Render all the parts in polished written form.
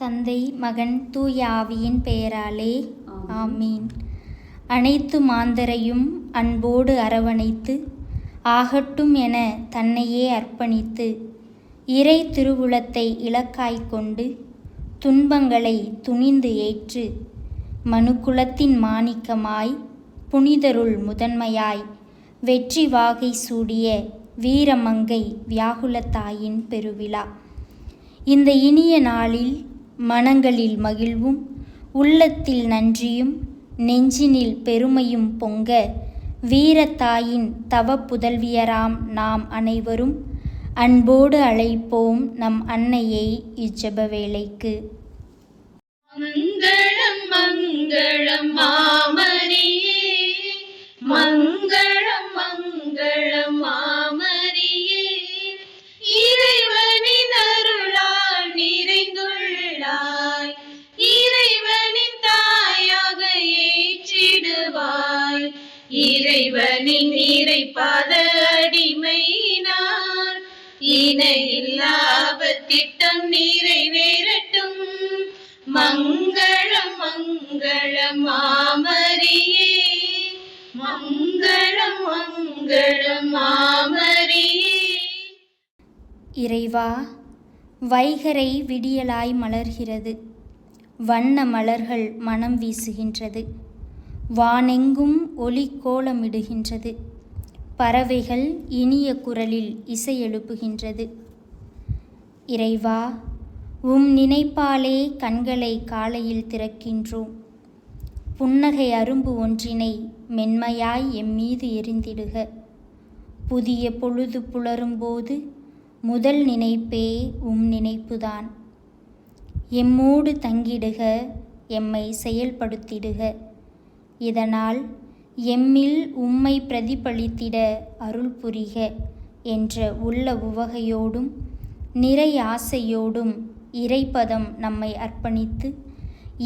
தந்தை, மகன், தூய ஆவியின் பெயராலே ஆமீன். அனைத்து மாந்தரையும் அன்போடு அரவணைத்து ஆகட்டும் என தன்னையே அர்ப்பணித்து இறை திருவுளத்தை இலக்காய்க் கொண்டு துன்பங்களை துணிந்து ஏற்று மனுக்குலத்தின் மாணிக்கமாய் புனிதருள் முதன்மையாய் வெற்றி வாகை சூடிய வீரமங்கை வியாகுலத்தாயின் பெருவிழா. இந்த இனிய நாளில் மனங்களில் மகிழ்வும் உள்ளத்தில் நன்றியும் நெஞ்சினில் பெருமையும் பொங்க வீரத்தாயின் தவ புதல்வியராம் நாம் அனைவரும் அன்போடு அழைப்போம் நம் அன்னையை இச்செப வேளைக்கு. மங்களம் மங்களம் மாமரியே, மங்களம் மங்களம் மாமரியே, இறைவனின் அருளால் நிறைந்துள்ளாய், இறைவனின் தாயாக ஏற்றிடுவாய், இறைவனின் இறைபாத அடிமை நான், இணையில்லாத திட்டம் நிறைவேறட்டும். மங்களம் மங்களம் மாமரியே, மங்களம் மங்களம் மாமரியே. இறைவா, வைகரை விடியலாய் மலர்கிறது, வண்ண மலர்கள் மனம் வீசுகின்றது, வானெங்கும் ஒளி கோலமிடுகின்றது, பறவைகள் இனிய குரலில் இசை எழுப்புகின்றது. இறைவா, உம் நினைப்பாலே கண்களை காலையில் திறக்கின்றோம். புன்னகை அரும்பு ஒன்றினை மென்மையாய் எம்மீது எரிந்திடுக. புதிய பொழுது புலரும்போது முதல் நினைப்பே உம் நினைப்புதான். எம்மோடு தங்கிடுக, எம்மை செயல்படுத்திடுக. இதனால் எம்மில் உம்மை பிரதிபலித்திட அருள் புரிக என்ற உள்ள உவகையோடும் நிறை ஆசையோடும் இறைப்பதம் நம்மை அர்ப்பணித்து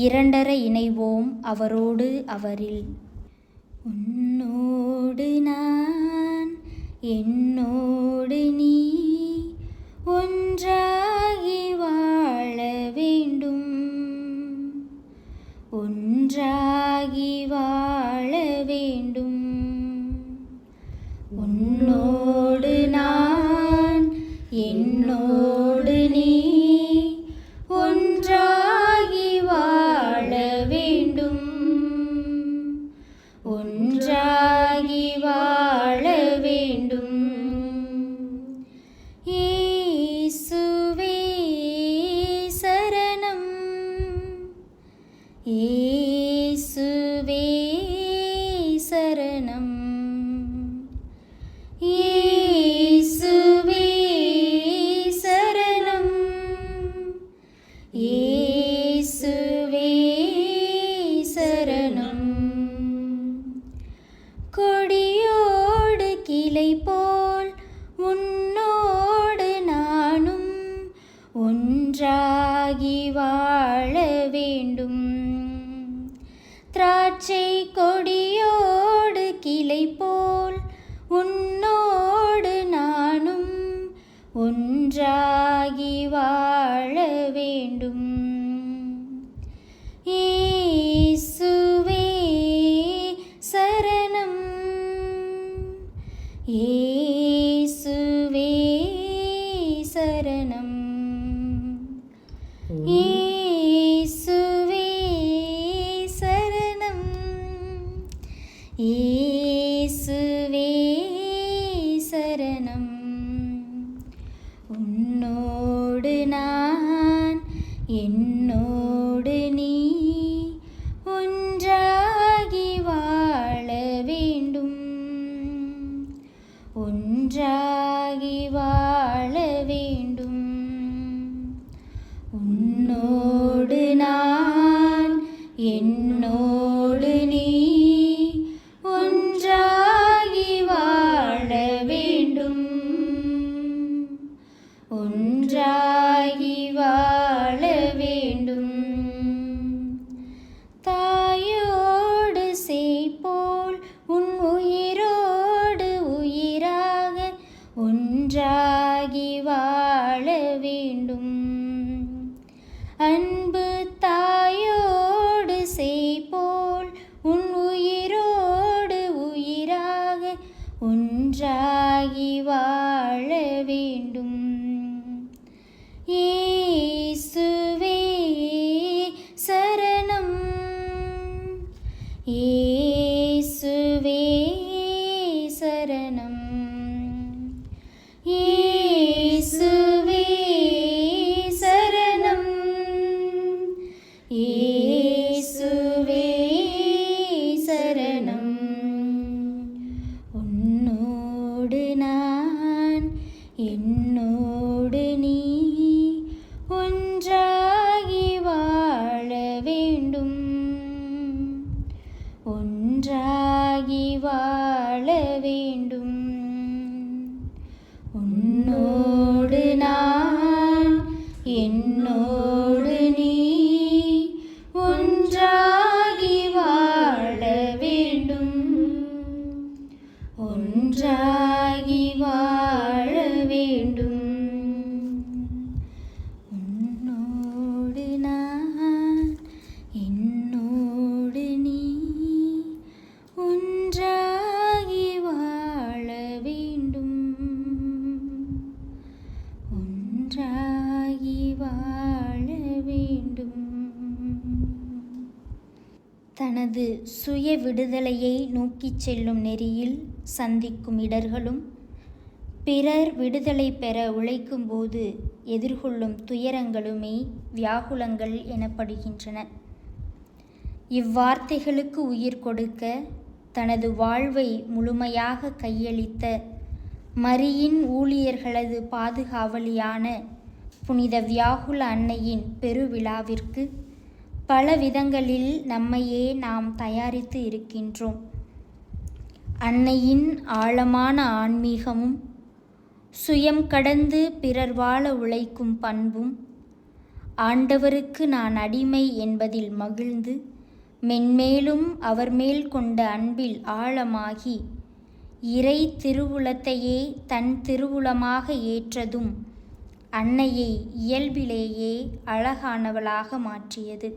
இரண்டர இணைவோம் அவரோடு அவரில். உன்னோடு நான் என்னோடு நீ ஒன்றாகி வாழ வேண்டும், ஒன்றாகி வாழ வேண்டும். உன்னோடு நான் என்னோடு நீ ஒன்றாகி வாழ வேண்டும், ஒன்றாகி வாழ வேண்டும். இயேசுவே சரணம், இயேசுவே சரணம், இயேசுவே சரணம், இயேசுவே சரணம். கொடியோடு கிளை போல் உன்னோடு நானும் ஒன்றாகி வாழ வேண்டும். திராட்சை கொடியோடு கிளை போல் உன்னோடு நானும் ஒன்றாகி வாழ வேண்டும். இயேசுவே சரணம், இயேசுவே சரணம், இயேசுவே சரணம், இயேசுவே சரணம். உன்னோடு நான் என்னோடு நீ ஒன்றாகி வாழ வேண்டும், ஒன்றாகி வாழ வேண்டும். உன்னோடு நான் என்னோடு நீ ஒன்றாகி வாழ வேண்டும், ஒன்றாகி வாழ வேண்டும். தாயோடு சேய்போல் உன் உயிரோடு உயிராக ஒன்றாகி வாழ வேண்டும். அன்பு தாயோடு சேய்போல் உன் உயிரோடு உயிராக ஒன்றாகி வாழ வேண்டும். இயேசுவே சரணம், இயேசுவே சரணம், இயேசுவே சரணம், இயேசுவே சரணம். உன்னோடு நான் என்னோடு நீ ஒன்றாகி வாழ வேண்டும், ஒன்றாகி வாழ வேண்டும். உன்னோடு நான் என்னோடு நீ ஒன்றாகி வாழ வேண்டும், ஒன்றாகி வாழ வேண்டும். உன்னோடு நான் என்னோடு நீ ஒன்றாகி வாழ வேண்டும், ஒன்றாகி வாழ வேண்டும். தனது சுய விடுதலையை நோக்கிச் செல்லும் நெறியில் சந்திக்கும் இடர்களும் பிறர் விடுதலை பெற உழைக்கும்போது எதிர்கொள்ளும் துயரங்களுமே வியாகுலங்கள் எனப்படுகின்றன. இவ்வார்த்தைகளுக்கு உயிர் கொடுக்க தனது வாழ்வை முழுமையாக கையளித்த மரியின் ஊழியர்களது பாதுகாவலியான புனித வியாகுல அன்னையின் பெருவிழாவிற்கு பல விதங்களில் நம்மையே நாம் தயாரித்து இருக்கின்றோம். அன்னையின் ஆழமான ஆன்மீகமும் சுயம் கடந்து பிறர் வாழ உழைக்கும் பண்பும் ஆண்டவருக்கு நான் அடிமை என்பதில் மகிழ்ந்து மென்மேலும் அவர் மேல் கொண்ட அன்பில் ஆழமாகி இறை திருவுளத்தையே தன் திருவுளமாக ஏற்றதும் அன்னையை இயல்பிலேயே அழகானவளாக மாற்றியது.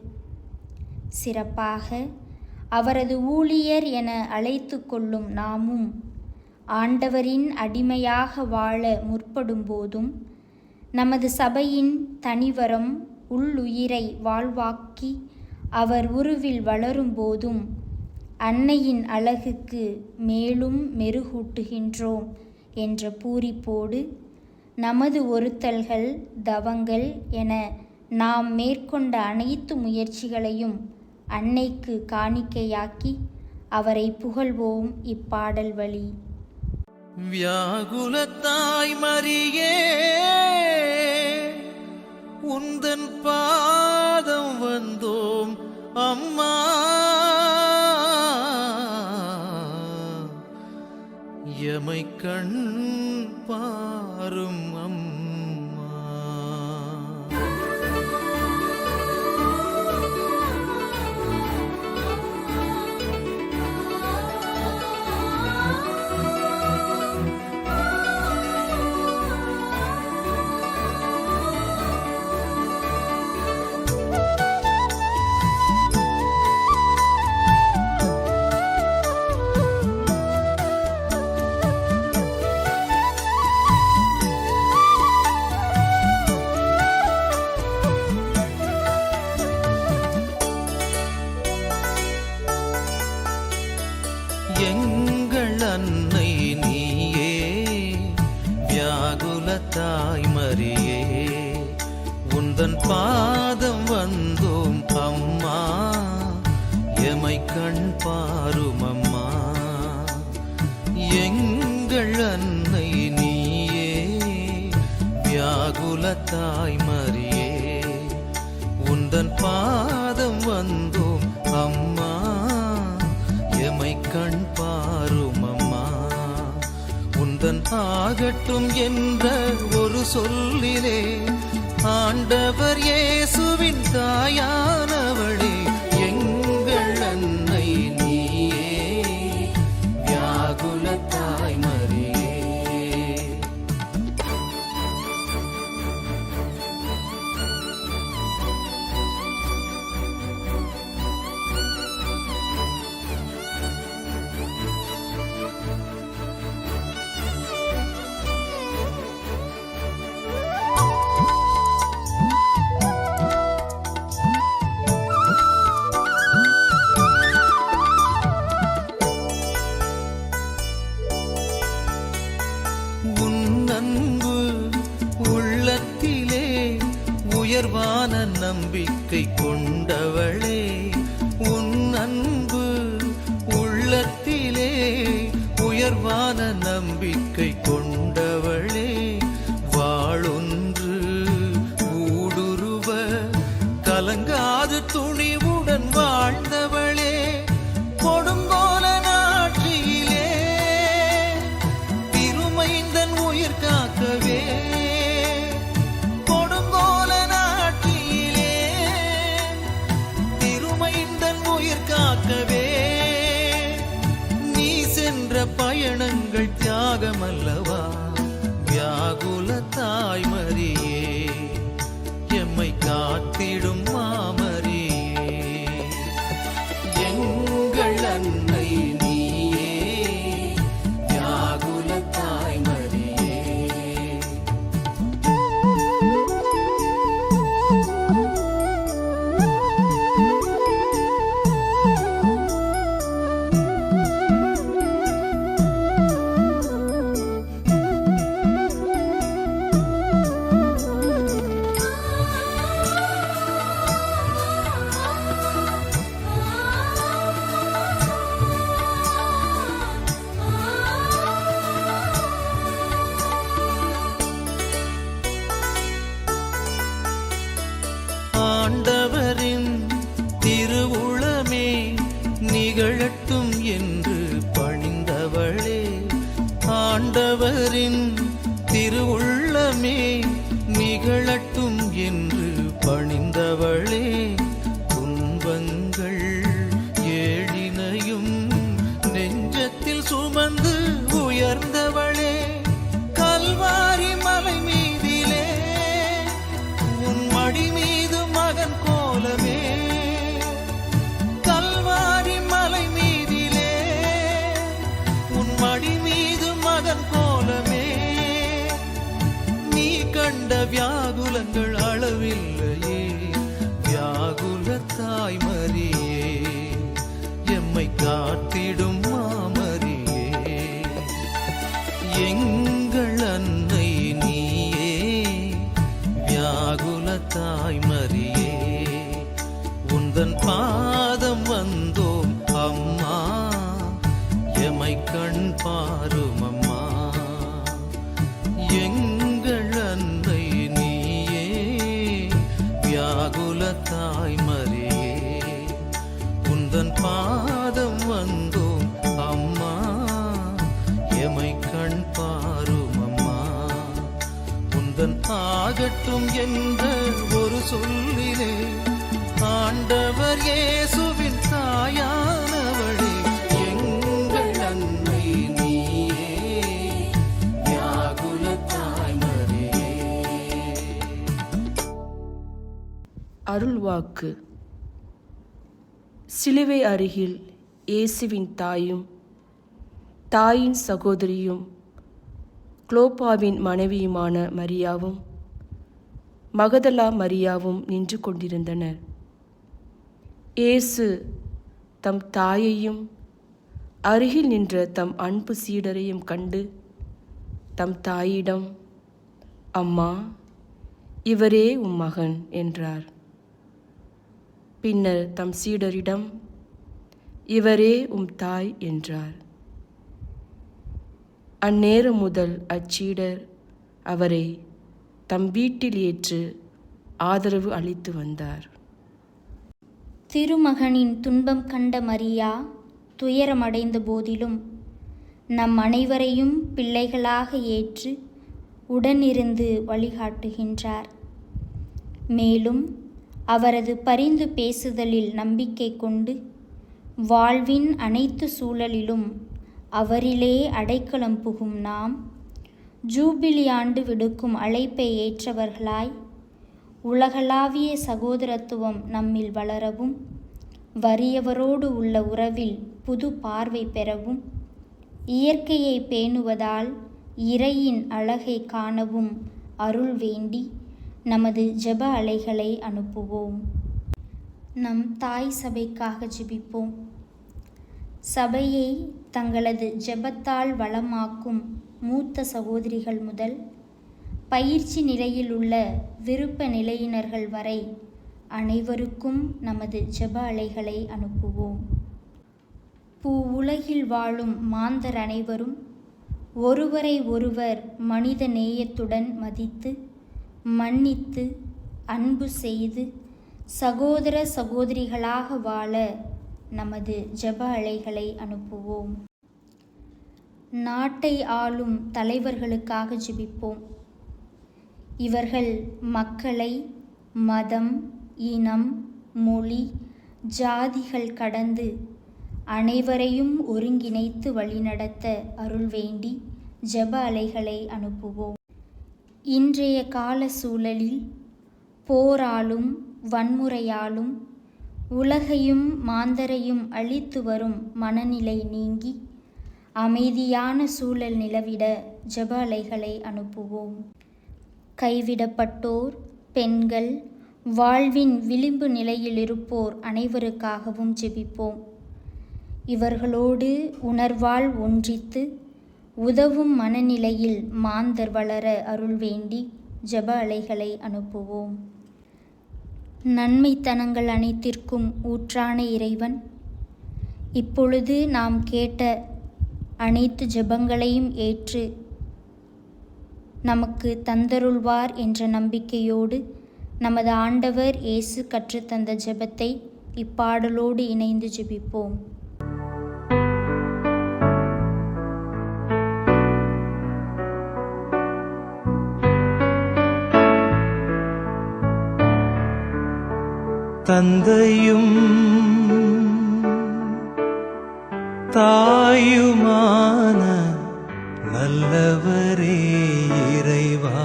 சிறப்பாக அவரது ஊழியர் என அழைத்து கொள்ளும் நாமும் ஆண்டவரின் அடிமையாக வாழ முற்படும் போதும் நமது சபையின் தனிவரம் உள்ளுயிரை வாழ்வாக்கி அவர் உருவில் வளரும் போதும் அன்னையின் அழகுக்கு மேலும் மெருகூட்டுகின்றோம் என்ற பூரிப்போடு நமது ஒருத்தல்கள் தவங்கள் என நாம் மேற்கொண்ட அனைத்து முயற்சிகளையும் அன்னைக்கு காணிக்கையாக்கி அவரை புகழ்வோம் இப்பாடல் வழி. வியாகுலத்தாய் மரியே உந்தன் பாதம் வந்தோம் அம்மா, எமை கண் பாரும் அம்மா. எங்கள் அன்னை நீயே வியாகுலத்தாய் மரியே உந்தன் பாதம் வந்தோம் அம்மா, எமை கண் பாரும் அம்மா. எங்கள் அன்னை நீயே வியாகுலத்தாய் மரியே உந்தன் பாதம் வந்தோம் அம்மா, எமை கண் பாரும் அம்மா. உந்தன் ஆகட்டும் என்ற ஒரு சொல்லிலே ஆண்டவர் இயேசுவின் தாயானவளே எங்கள் அன்னை நீயே வியாகுலத்தாய் மரியே. நம்பிக்கை கொண்டவளே, உன் அன்பு உள்ளத்திலே உயர்வான நம்பிக்கை கொண்டவளே, வாளொன்று ஊடுருவ கலங்காது துணிவுடன் வாழ்ந்தவளே, கொடுங்கோல நாட்டிலே திருமைந்தன் உயிர் காக்கவே, கொடுங்கோல நாட்டிலே திருமைந்தன் உயிர் காக்கவே, நீ சென்ற பயணங்கள் தியாகமல்லவா, வியாகுல தாய்மரியே, எம்மை காத்திடும் மாமரியே, எங்கள் அன்னை நீயே, வியாகுல தாய்மரியே. ஆண்டவரின் திருவுளமே நிகழட்டும் என்று பணிந்தவளே, ஆண்டவரின் திருவுள்ளமே நிகழட்டும் என்று பணிந்தவளே, துன்பங்கள் ஏழினையும் நெஞ்சத்தில் சுமந்து உயர்ந்தவளே, கல்வாரி மலை மீதிலே உன் மடி மீது மகன் கோலமே, கல்வாரி மலை மீதிலே உன் மடி மீது மகன் கோலமே, நீ கண்ட வியாகுலங்கள் அளவில்லையே, வியாகுல தாய்மரியே, எம்மை காத்திடும் மாமரியே, எங்கள் அன்னை நீயே, வியாகுல தாய்மரியே, உந்தன் பாதம் வந்தோம் அம்மா, எமை கண் பாரும் அம்மா, எங்கள் அன்னை நீயே, வியாகுல தாய்மரியே, உந்தன் பாதம் வந்தோம் அம்மா, எமை கண் பாரும் அம்மா, உந்தன் ஆகட்டும் என்ற ஒரு சொல்லிலே ஆண்டவர் இயேசுவின் தாயானவளே, எங்கள் அன்னை நீயே, வியாகுல தாய்மரியே. அருள்வாக்கு. சிலுவை அருகில் இயேசுவின் தாயும் தாயின் சகோதரியும் குளோப்பாவின் மனைவியுமான மரியாவும் மகதலா மரியாவும் நின்று கொண்டிருந்தனர். இயேசு தம் தாயையும் அருகில் நின்ற தம் அன்பு சீடரையும் கண்டு தம் தாயிடம், அம்மா, இவரே உம் மகன் என்றார். பின்னர் தம் சீடரிடம், இவரே உம் தாய் என்றார். அந்நேரம் முதல் அச்சீடர் அவரை தம் வீட்டில் ஏற்று ஆதரவு அளித்து வந்தார். திருமகனின் துன்பம் கண்ட மரியா துயரமடைந்த போதிலும் நம் அனைவரையும் பிள்ளைகளாக ஏற்று உடனிருந்து வழிகாட்டுகின்றார். மேலும் அவரது பரிந்து பேசுதலில் நம்பிக்கை கொண்டு வாழ்வின் அனைத்து சூழலிலும் அவரிலே அடைக்கலம் புகும் நாம் ஜூபிலி ஆண்டு விடுக்கும் அழைப்பை ஏற்றவர்களாய் உலகளாவிய சகோதரத்துவம் நம்மில் வளரவும், வறியவரோடு உள்ள உறவில் புது பார்வை பெறவும், இயற்கையை பேணுவதால் இறையின் அழகை காணவும் அருள் வேண்டி நமது ஜெப அலைகளை அனுப்புவோம். நம் தாய் சபைக்காக ஜெபிப்போம். சபையை தங்களது ஜெபத்தால் வளமாக்கும் மூத்த சகோதரிகள் முதல் பயிற்சி நிலையில் உள்ள விருப்ப நிலையினர்கள் வரை அனைவருக்கும் நமது ஜெப அலைகளை அனுப்புவோம். உலகில் வாழும் மாந்தர் அனைவரும் ஒருவரை ஒருவர் மனித நேயத்துடன் மதித்து, மன்னித்து, அன்பு செய்து, சகோதர சகோதரிகளாக வாழ நமது ஜெப அலைகளை அனுப்புவோம். நாட்டை ஆளும் தலைவர்களுக்காக ஜெபிப்போம். இவர்கள் மக்களை மதம், இனம், மொழி, ஜாதிகள் கடந்து அனைவரையும் ஒருங்கிணைத்து வழிநடத்த அருள் வேண்டி ஜெப அலைகளை அனுப்புவோம். இன்றைய கால சூழலில் போராலும் வன்முறையாலும் உலகையும் மாந்தரையும் அழித்து வரும் மனநிலை நீங்கி அமைதியான சூழல் நிலவிட ஜெப அலைகளை அனுப்புவோம். கைவிடப்பட்டோர், பெண்கள், வாழ்வின் விளிம்பு நிலையில் இருப்போர் அனைவருக்காகவும் ஜெபிப்போம். இவர்களோடு உணர்வால் ஒன்றித்து உதவும் மனநிலையில் மாந்தர் வளர அருள் வேண்டி ஜெப அலைகளை அனுப்புவோம். நன்மைத்தனங்கள் அனைத்திற்கும் ஊற்றான இறைவன் இப்பொழுது நாம் கேட்ட அனைத்து ஜெபங்களையும் ஏற்று நமக்கு தந்தருள்வார் என்ற நம்பிக்கையோடு நமது ஆண்டவர் இயேசு கற்றுத்தந்த ஜெபத்தை இப்பாடலோடு இணைந்து ஜெபிப்போம். தந்தையும் தாயுமான நல்லவரே இறைவா,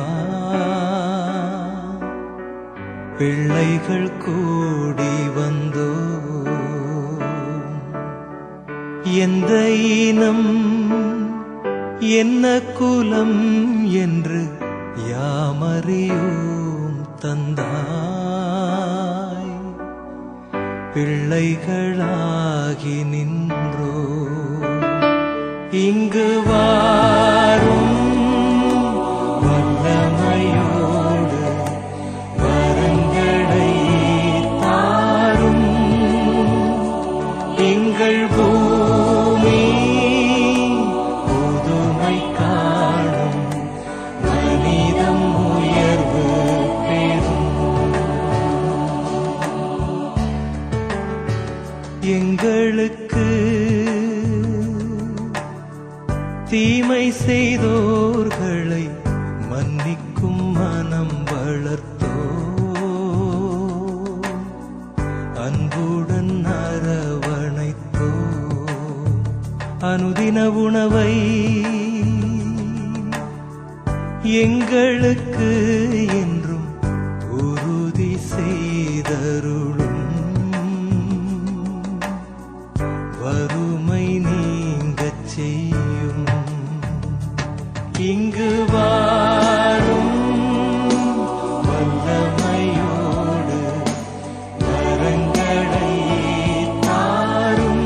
பிள்ளைகள் கூடி வந்தோ எந்த இனம் என்ன குலம் என்று யாமறியோம் தந்தாய். பிள்ளைகளாகி நின்றோ இங்கு வாரும் வல்லமையோடு வரங்களை தாரும். எங்கள் பூமி புதுமை காணும், மனிதம் உயர்வு பெறும். எங்களுக்கு தீமை செய்தோர்களை மன்னிக்கும் மனம் வளர்த்தோ, அன்புடன் அரவணைத்தோ. அனுதின உணவை எங்களுக்கு என்றும் உறுதி செய்தருளும். வறுமை நீங்கச் செய்யும். இங்கு வாரும் வல்லமையோடு வரங்களை தாரும்.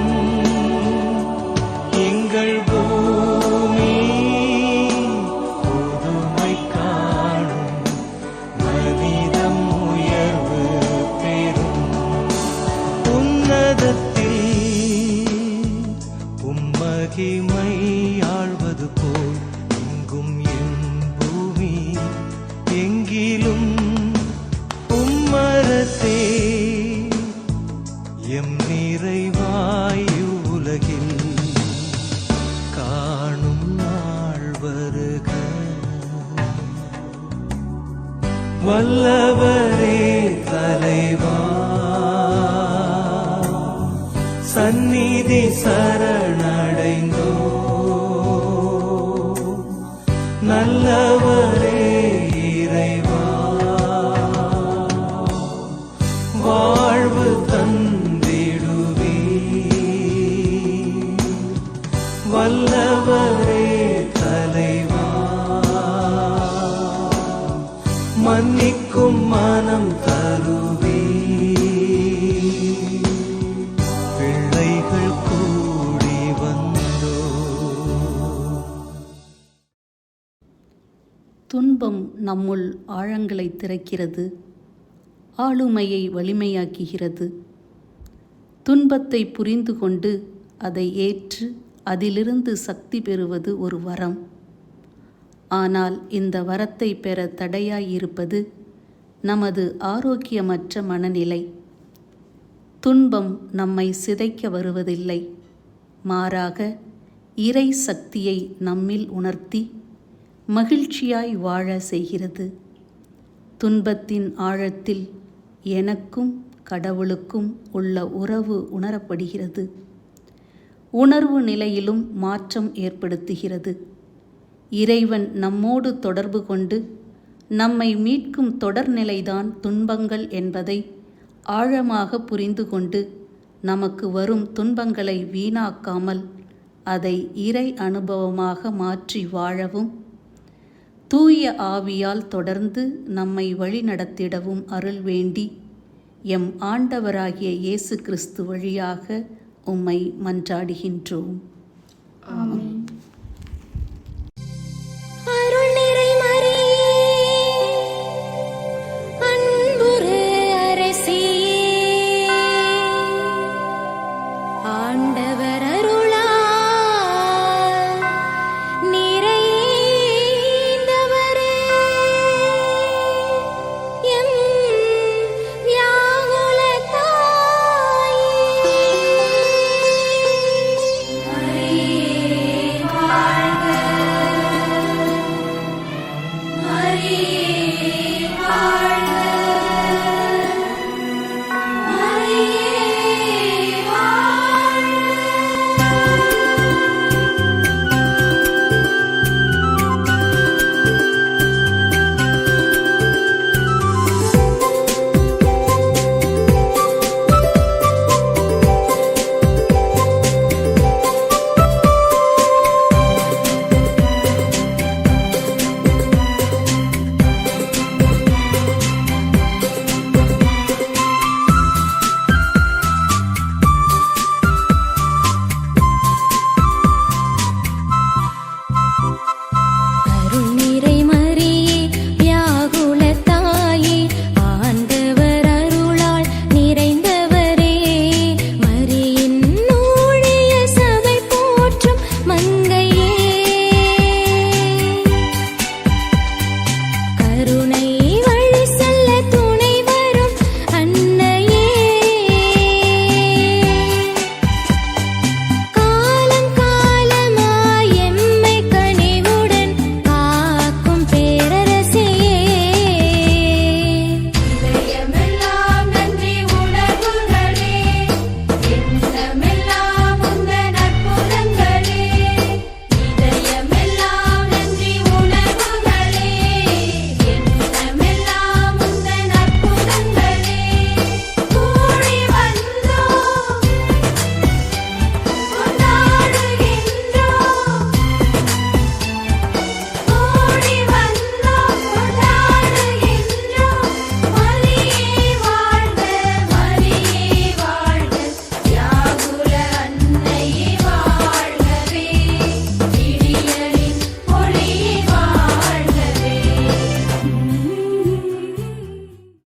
எங்கள் பூமி புதுமை காணும், மனிதம் உயர்வு பெறும். உன்னதத்தில் உம்மகிமை ஆழ்வது போல் எங்கும் என் பூமி எங்கிலும் உம்மரசே எம் நிறைவாயு உலகில் காணும் நாள் வருக. வல்லவரே தலைவா, சந்நிதி சரணடைந்தோ. நல்லவரே இறைவா, வாழ்வு தந்திடுவே. வல்லவரே தலைவா, மன்னிக்கும் மனம் தருவே. பிள்ளைகள் கூடி வந்தோ. துன்பம் நம்முள் ஆழங்களை திறக்கிறது, ஆளுமையை வலிமையாக்குகிறது. துன்பத்தை புரிந்து கொண்டு அதை ஏற்று அதிலிருந்து சக்தி பெறுவது ஒரு வரம். ஆனால் இந்த வரத்தை பெற தடையாயிருப்பது நமது ஆரோக்கியமற்ற மனநிலை. துன்பம் நம்மை சிதைக்க வருவதில்லை, மாறாக இறை சக்தியை நம்மில் உணர்த்தி மகிழ்ச்சியாய் வாழ செய்கிறது. துன்பத்தின் ஆழத்தில் எனக்கும் கடவுளுக்கும் உள்ள உறவு உணரப்படுகிறது. உணர்வு நிலையிலும் மாற்றம் ஏற்படுத்துகிறது. இறைவன் நம்மோடு தொடர்பு கொண்டு நம்மை மீட்கும் தொடர்நிலைதான் துன்பங்கள் என்பதை ஆழமாக புரிந்து கொண்டு நமக்கு வரும் துன்பங்களை வீணாக்காமல் அதை இறை அனுபவமாக மாற்றி வாழவும், தூய ஆவியால் தொடர்ந்து நம்மை வழிநடத்திடவும் அருள் வேண்டி எம் ஆண்டவராகிய இயேசு கிறிஸ்து வழியாக உம்மை மன்றாடுகின்றோம். ஆமென்.